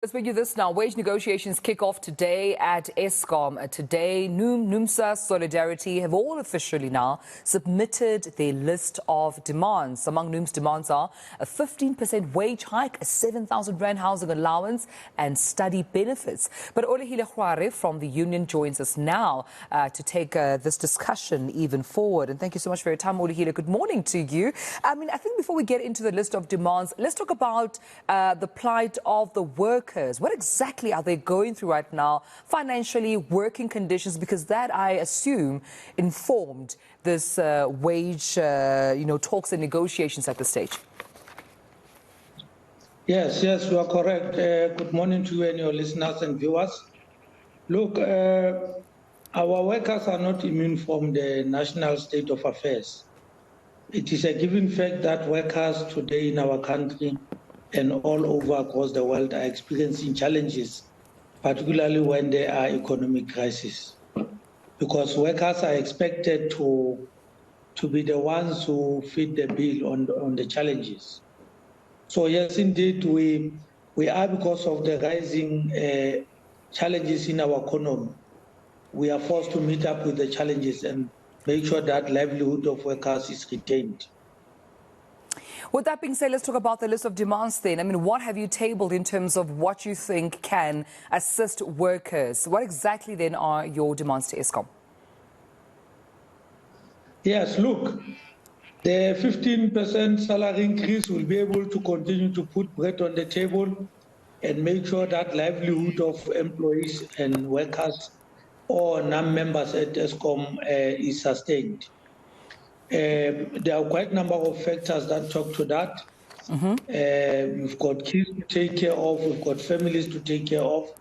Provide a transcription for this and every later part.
Let's bring you this now. Wage negotiations kick off today at Eskom. Today, Numsa Solidarity have all officially now submitted their list of demands. Among NUM's demands are a 15% wage hike, a 7,000 rand housing allowance and study benefits. But Olehile Kgware from the union joins us now to take this discussion even forward. And thank you so much for your time, Olehile. Good morning to you. I think before we get into the list of demands, let's talk about the plight of the workers. What exactly are they going through right now, financially, working conditions? Because that, I assume, informed this wage, talks and negotiations at this stage. Yes, you are correct. Good morning to you and your listeners and viewers. Look, our workers are not immune from the national state of affairs. It is a given fact that workers today in our country and all over across the world are experiencing challenges, particularly when there are economic crises. Because workers are expected to be the ones who fit the bill on the challenges. So yes, indeed, we are, because of the rising challenges in our economy, we are forced to meet up with the challenges and make sure that livelihood of workers is retained. With that being said, let's talk about the list of demands then. What have you tabled in terms of what you think can assist workers? What exactly then are your demands to Eskom? Yes, look, the 15% salary increase will be able to continue to put bread on the table and make sure that livelihood of employees and workers or non-members at Eskom is sustained. There are quite a number of factors that talk to that. We've got kids to take care of, we've got families to take care of,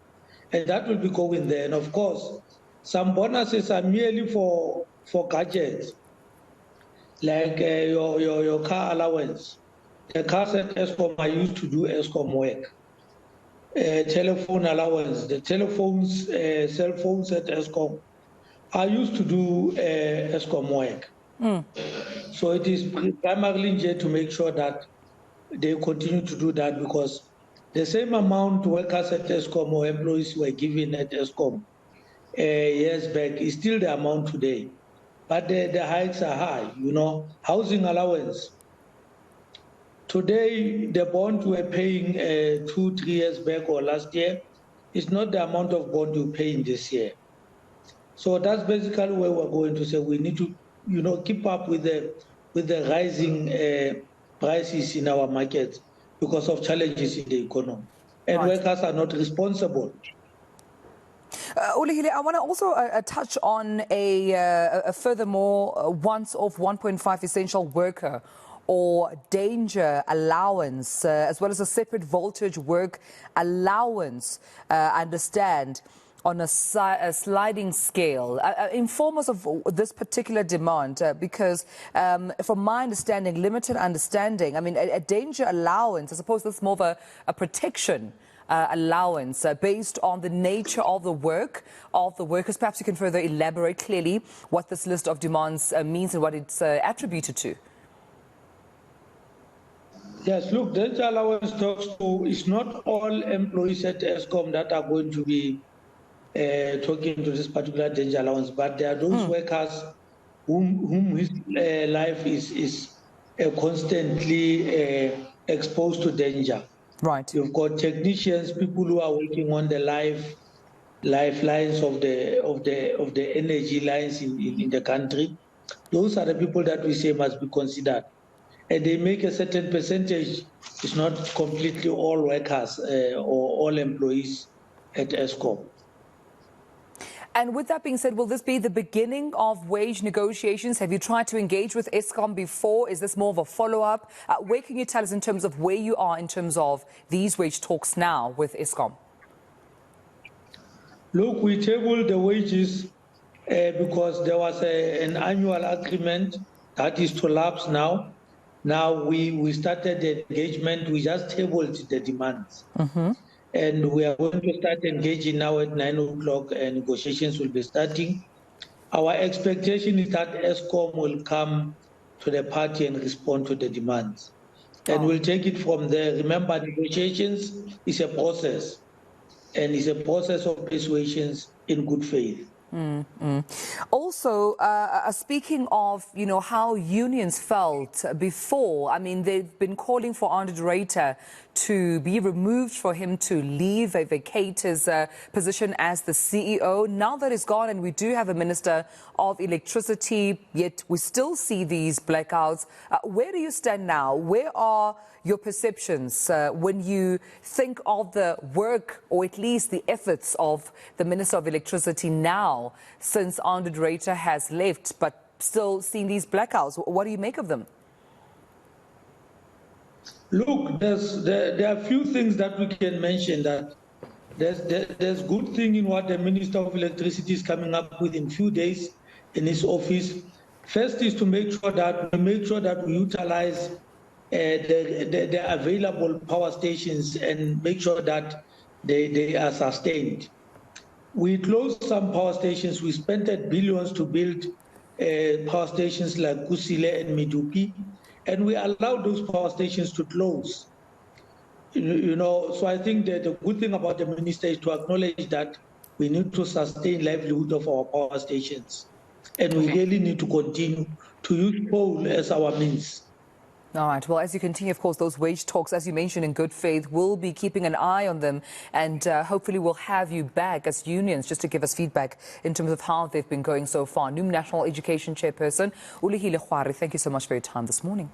and that will be going there. And of course, some bonuses are merely for gadgets, like your car allowance. The cars at Eskom are used to do Eskom work. Telephone allowance, the telephones, cell phones at Eskom are used to do Eskom work. So it is primarily here to make sure that they continue to do that, because the same amount workers at Eskom or employees were given at Eskom years back is still the amount today. But the hikes are high, housing allowance. Today, the bond we're paying 2-3 years back or last year is not the amount of bond you're paying this year. So that's basically where we're going to say we need to keep up with the rising prices in our markets because of challenges in the economy. And workers are not responsible. Olehile, I want to also touch on a furthermore once-off 1.5 essential worker or danger allowance, as well as a separate voltage work allowance, I understand, on a sliding scale. Inform us of this particular demand, because from my understanding, limited understanding, a danger allowance, I suppose that's more of a protection allowance based on the nature of the work of the workers. Perhaps you can further elaborate clearly what this list of demands means and what it's attributed to. Yes, look, danger allowance talks to, it's not all employees at Eskom that are going to be talking to this particular danger allowance, but there are those workers whom his life is constantly exposed to danger. Right. You've got technicians, people who are working on the lifelines of the energy lines in the country. Those are the people that we say must be considered. And they make a certain percentage. It's not completely all workers or all employees at Eskom. And with that being said, will this be the beginning of wage negotiations? Have you tried to engage with Eskom before? Is this more of a follow-up? Where can you tell us in terms of where you are in terms of these wage talks now with Eskom? Look, we tabled the wages because there was an annual agreement that is to lapse now. Now we started the engagement. We just tabled the demands. And we are going to start engaging now at 9 o'clock, and negotiations will be starting. Our expectation is that Eskom will come to the party and respond to the demands. And we'll take it from there. Remember, negotiations is a process. and it's a process of persuasions in good faith. Also, speaking of, how unions felt before, I mean, they've been calling for Andre Reiter to be removed, for him to leave, vacate his position as the CEO. Now that he's gone and we do have a Minister of Electricity, yet we still see these blackouts. Where do you stand now? Where are your perceptions when you think of the work, or at least the efforts of the Minister of Electricity now, since Andre Reiter has left, but still seeing these blackouts? What do you make of them? Look, there are a few things that we can mention. That there's good thing in what the Minister of Electricity is coming up with in few days in his office. First is to make sure that we utilize the available power stations and make sure that they are sustained. We closed some power stations. We spent billions to build power stations like Kusile and Medupi, and we allowed those power stations to close. So I think that the good thing about the minister is to acknowledge that we need to sustain livelihood of our power stations, and we really need to continue to use coal as our means. All right. Well, as you continue, of course, those wage talks, as you mentioned, in good faith, we'll be keeping an eye on them, and hopefully we'll have you back as unions just to give us feedback in terms of how they've been going so far. National Education Chairperson Olehile Kgware, thank you so much for your time this morning.